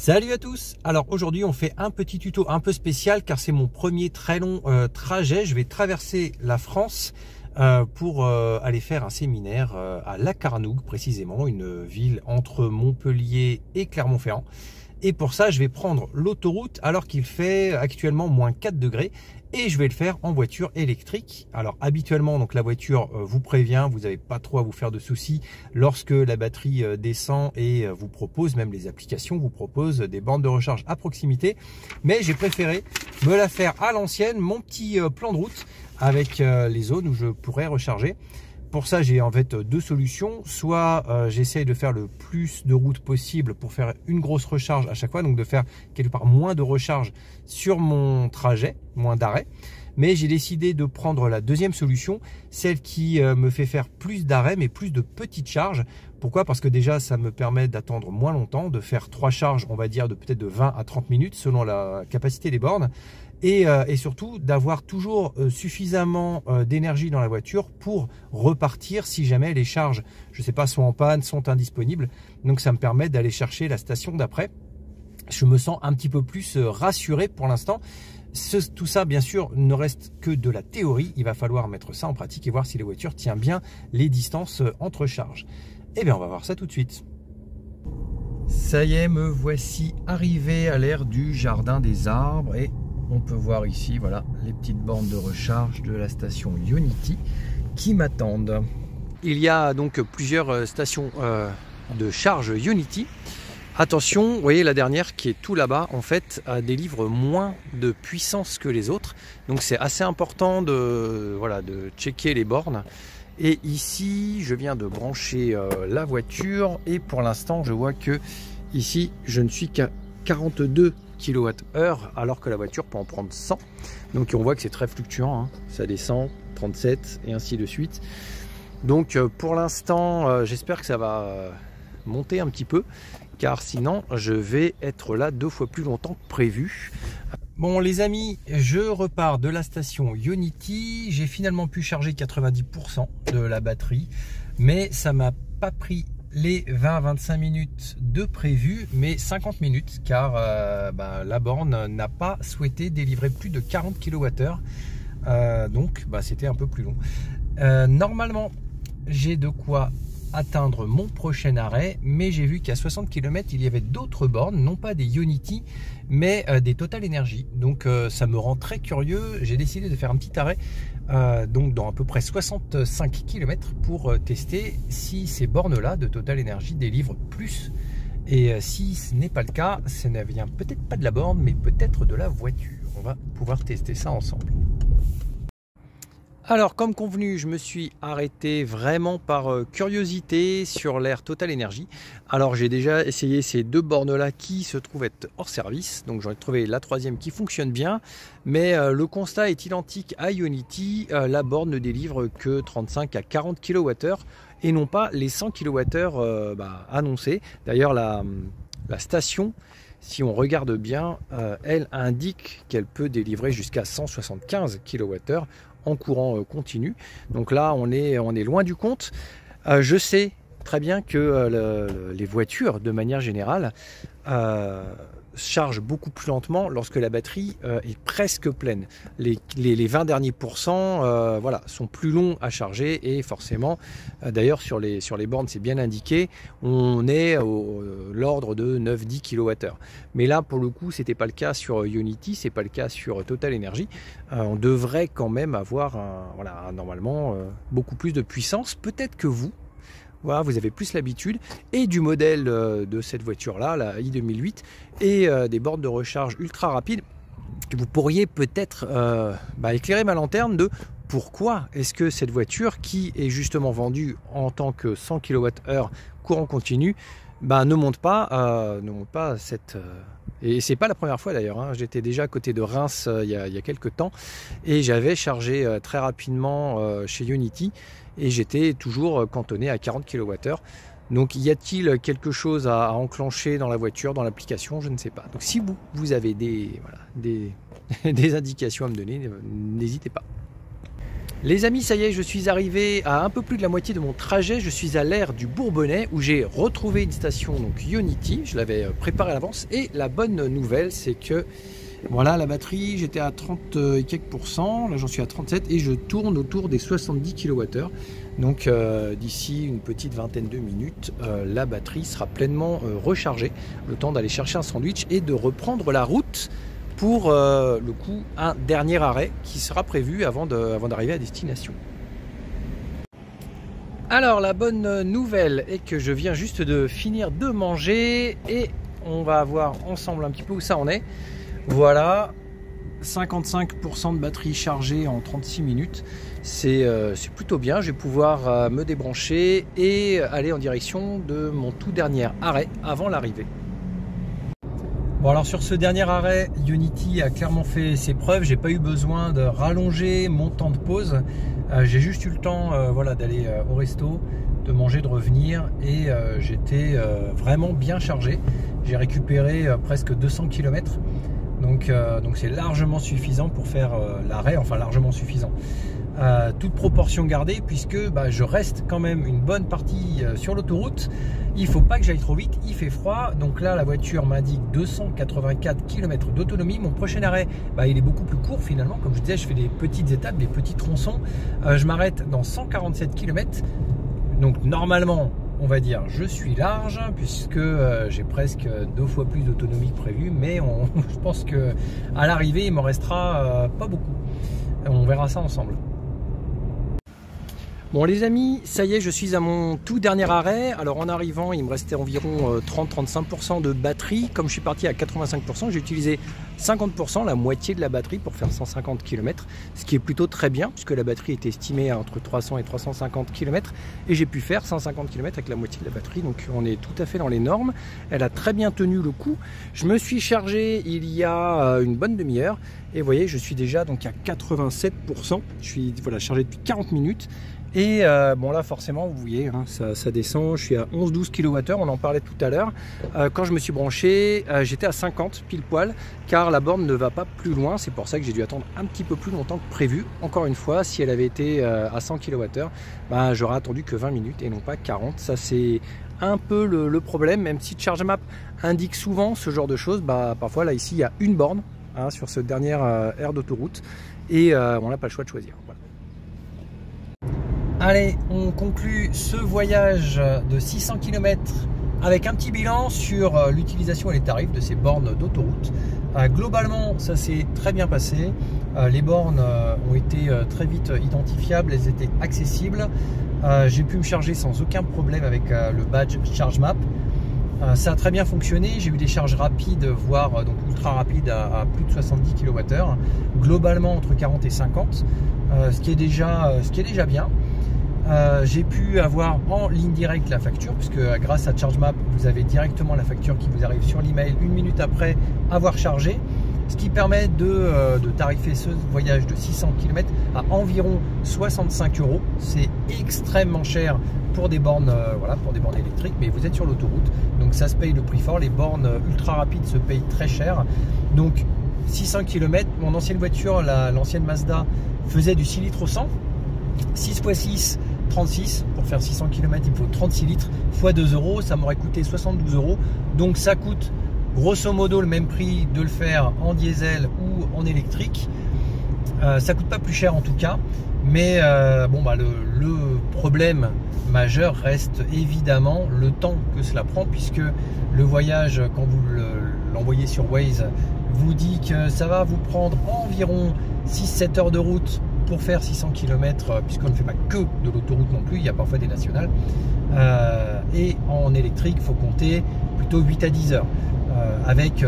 Salut à tous. Alors aujourd'hui on fait un petit tuto un peu spécial car c'est mon premier très long trajet. Je vais traverser la France pour aller faire un séminaire à Lacarnoug, précisément une ville entre Montpellier et Clermont-Ferrand. Et pour ça je vais prendre l'autoroute alors qu'il fait actuellement moins 4 degrés. Et je vais le faire en voiture électrique. Alors habituellement, donc la voiture vous prévient, vous n'avez pas trop à vous faire de soucis lorsque la batterie descend et vous propose, même les applications vous proposent des bornes de recharge à proximité. Mais j'ai préféré me la faire à l'ancienne, mon petit plan de route avec les zones où je pourrais recharger. Pour ça, j'ai en fait deux solutions. Soit j'essaye de faire le plus de routes possible pour faire une grosse recharge à chaque fois, donc de faire quelque part moins de recharge sur mon trajet, moins d'arrêt. Mais j'ai décidé de prendre la deuxième solution, celle qui me fait faire plus d'arrêts, mais plus de petites charges. Pourquoi? Parce que déjà, ça me permet d'attendre moins longtemps, de faire 3 charges, on va dire, de peut-être de 20 à 30 minutes, selon la capacité des bornes. Et surtout d'avoir toujours suffisamment d'énergie dans la voiture pour repartir si jamais les charges, je ne sais pas, sont en panne, sont indisponibles. Donc ça me permet d'aller chercher la station d'après. Je me sens un petit peu plus rassuré pour l'instant. Tout ça, bien sûr, ne reste que de la théorie. Il va falloir mettre ça en pratique et voir si la voiture tient bien les distances entre charges. Eh bien, on va voir ça tout de suite. Ça y est, me voici arrivé à l'ère du jardin des arbres et on peut voir ici, voilà, les petites bornes de recharge de la station Ionity qui m'attendent. Il y a donc plusieurs stations de charge Ionity. Attention, vous voyez la dernière qui est tout là-bas, en fait, délivre moins de puissance que les autres. Donc c'est assez important de checker les bornes. Et ici, je viens de brancher la voiture et pour l'instant, je vois que ici, je ne suis qu'à 42 kWh alors que la voiture peut en prendre 100. Donc on voit que c'est très fluctuant, hein. Ça descend, 37 et ainsi de suite. Donc pour l'instant, j'espère que ça va monter un petit peu car sinon je vais être là 2 fois plus longtemps que prévu. Bon les amis, je repars de la station Ionity. J'ai finalement pu charger 90% de la batterie, mais ça m'a pas pris les 20-25 minutes de prévu, mais 50 minutes car la borne n'a pas souhaité délivrer plus de 40 kWh. Donc c'était un peu plus long. Normalement, j'ai de quoi atteindre mon prochain arrêt, mais j'ai vu qu'à 60 km il y avait d'autres bornes, non pas des Ionity mais des Total Energy. Donc ça me rend très curieux. J'ai décidé de faire un petit arrêt donc dans à peu près 65 km pour tester si ces bornes là de Total Energy délivrent plus, et si ce n'est pas le cas, ça ne vient peut-être pas de la borne mais peut-être de la voiture. On va pouvoir tester ça ensemble. Alors comme convenu, je me suis arrêté vraiment par curiosité sur l'ère Total Energy. Alors j'ai déjà essayé ces deux bornes là qui se trouvent être hors service, donc j'en ai trouvé la troisième qui fonctionne bien, mais le constat est identique à Ionity. La borne ne délivre que 35 à 40 kWh et non pas les 100 kWh annoncés. D'ailleurs la station, si on regarde bien, elle indique qu'elle peut délivrer jusqu'à 175 kWh en courant continu. Donc là on est loin du compte. Je sais très bien que les voitures de manière générale chargent beaucoup plus lentement lorsque la batterie est presque pleine. Les 20 derniers pourcents sont plus longs à charger et forcément d'ailleurs sur les bornes c'est bien indiqué, on est l'ordre de 9-10 kWh. Mais là pour le coup c'était pas le cas sur Ionity, c'est pas le cas sur Total Energy. On devrait quand même avoir normalement beaucoup plus de puissance. Peut-être que vous avez plus l'habitude et du modèle de cette voiture-là, la i2008, et des bornes de recharge ultra rapides. Vous pourriez peut-être éclairer ma lanterne de pourquoi est-ce que cette voiture, qui est justement vendue en tant que 100 kWh courant continu, ne monte pas cette... Et c'est pas la première fois d'ailleurs, hein. J'étais déjà à côté de Reims il y a quelques temps et j'avais chargé très rapidement chez Ionity et j'étais toujours cantonné à 40 kWh. Donc y a-t-il quelque chose à enclencher dans la voiture, dans l'application? Je ne sais pas. Donc si vous avez des indications à me donner, n'hésitez pas. Les amis, ça y est, je suis arrivé à un peu plus de la moitié de mon trajet. Je suis à l'aire du Bourbonnais où j'ai retrouvé une station donc Ionity. Je l'avais préparée à l'avance. Et la bonne nouvelle, c'est que voilà, la batterie, j'étais à 30 et quelques %. Là, j'en suis à 37 et je tourne autour des 70 kWh. Donc d'ici une petite vingtaine de minutes, la batterie sera pleinement rechargée. Le temps d'aller chercher un sandwich et de reprendre la route pour le coup un dernier arrêt qui sera prévu avant d'arriver à destination. Alors la bonne nouvelle est que je viens juste de finir de manger et on va voir ensemble un petit peu où ça en est. Voilà, 55% de batterie chargée en 36 minutes, c'est plutôt bien. Je vais pouvoir me débrancher et aller en direction de mon tout dernier arrêt avant l'arrivée. Bon, alors sur ce dernier arrêt, Ionity a clairement fait ses preuves. J'ai pas eu besoin de rallonger mon temps de pause. J'ai juste eu le temps voilà, d'aller au resto, de manger, de revenir et j'étais vraiment bien chargé. J'ai récupéré presque 200 km. Donc c'est largement suffisant pour faire l'arrêt, enfin largement suffisant. Toute proportion gardée puisque je reste quand même une bonne partie sur l'autoroute. Il ne faut pas que j'aille trop vite, il fait froid. Donc là la voiture m'indique 284 km d'autonomie. Mon prochain arrêt il est beaucoup plus court finalement. Comme je disais, je fais des petites étapes, des petits tronçons. Je m'arrête dans 147 km. Donc normalement on va dire je suis large puisque j'ai presque 2 fois plus d'autonomie que prévu. Mais je pense que à l'arrivée il m'en restera pas beaucoup. On verra ça ensemble. Bon les amis, ça y est, je suis à mon tout dernier arrêt. Alors en arrivant, il me restait environ 30-35% de batterie. Comme je suis parti à 85%, j'ai utilisé 50%, la moitié de la batterie pour faire 150 km. Ce qui est plutôt très bien puisque la batterie était estimée à entre 300 et 350 km. Et j'ai pu faire 150 km avec la moitié de la batterie. Donc on est tout à fait dans les normes. Elle a très bien tenu le coup. Je me suis chargé il y a une bonne demi-heure. Et vous voyez, je suis déjà donc à 87%. Je suis chargé depuis 40 minutes. Et bon là forcément vous voyez hein, ça descend, je suis à 11-12 kWh, on en parlait tout à l'heure. Quand je me suis branché j'étais à 50 pile poil car la borne ne va pas plus loin. C'est pour ça que j'ai dû attendre un petit peu plus longtemps que prévu. Encore une fois, si elle avait été à 100 kWh, j'aurais attendu que 20 minutes et non pas 40. Ça c'est un peu le problème, même si ChargeMap indique souvent ce genre de choses. Parfois là ici il y a une borne hein, sur cette dernière aire d'autoroute et on n'a pas le choix de choisir. Voilà. Allez, on conclut ce voyage de 600 km avec un petit bilan sur l'utilisation et les tarifs de ces bornes d'autoroute. Globalement, ça s'est très bien passé. Les bornes ont été très vite identifiables, elles étaient accessibles. J'ai pu me charger sans aucun problème avec le badge ChargeMap. Ça a très bien fonctionné. J'ai eu des charges rapides, voire donc ultra rapides à plus de 70 kWh. Globalement entre 40 et 50, ce qui est déjà bien. J'ai pu avoir en ligne directe la facture puisque grâce à ChargeMap vous avez directement la facture qui vous arrive sur l'email 1 minute après avoir chargé, ce qui permet de tarifer ce voyage de 600 km à environ 65 €. C'est extrêmement cher pour des bornes pour des bornes électriques, mais vous êtes sur l'autoroute donc ça se paye le prix fort. Les bornes ultra rapides se payent très cher. Donc 600 km, mon ancienne voiture, l'ancienne Mazda, faisait du 6 litres au 100. 6 x 6, 36. Pour faire 600 km, il me faut 36 litres fois 2 €. Ça m'aurait coûté 72 €. Donc ça coûte grosso modo le même prix de le faire en diesel ou en électrique. Ça coûte pas plus cher en tout cas. Mais le problème majeur reste évidemment le temps que cela prend, puisque le voyage, quand vous l'envoyez sur Waze, vous dit que ça va vous prendre environ 6-7 heures de route pour faire 600 km, puisqu'on ne fait pas que de l'autoroute non plus, il y a parfois des nationales. Et en électrique, il faut compter plutôt 8 à 10 heures. Avec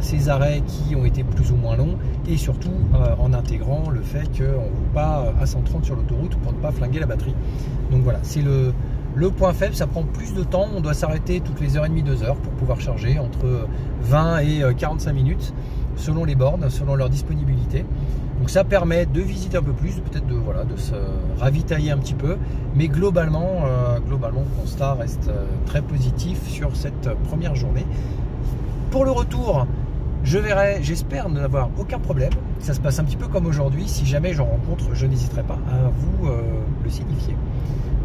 ces arrêts qui ont été plus ou moins longs et surtout en intégrant le fait qu'on ne roule pas à 130 sur l'autoroute pour ne pas flinguer la batterie. Donc voilà, c'est le point faible. Ça prend plus de temps, on doit s'arrêter toutes les 1h30, 2 heures pour pouvoir charger, entre 20 et 45 minutes selon les bornes, selon leur disponibilité. Donc ça permet de visiter un peu plus, peut-être de se ravitailler un petit peu, mais globalement le constat reste très positif sur cette première journée. Pour le retour, Je verrai, j'espère n'avoir aucun problème. Ça se passe un petit peu comme aujourd'hui. Si jamais j'en rencontre, je n'hésiterai pas à vous le signifier.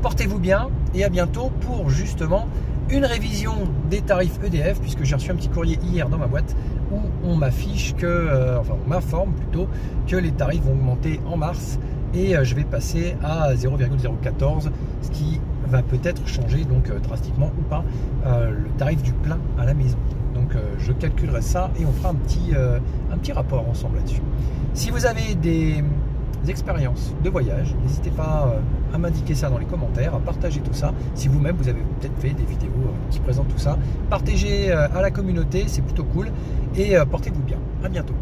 Portez-vous bien et à bientôt pour justement une révision des tarifs EDF, puisque j'ai reçu un petit courrier hier dans ma boîte où on m'affiche que, enfin on m'informe plutôt que les tarifs vont augmenter en mars et je vais passer à 0,014, ce qui va peut-être changer donc drastiquement ou pas le tarif du plein à la maison. Donc je calculerai ça et on fera un petit rapport ensemble là-dessus. Si vous avez des expériences de voyage, n'hésitez pas à m'indiquer ça dans les commentaires, à partager tout ça. Si vous-même vous avez peut-être fait des vidéos qui présentent tout ça, partagez à la communauté, c'est plutôt cool et portez-vous bien. À bientôt.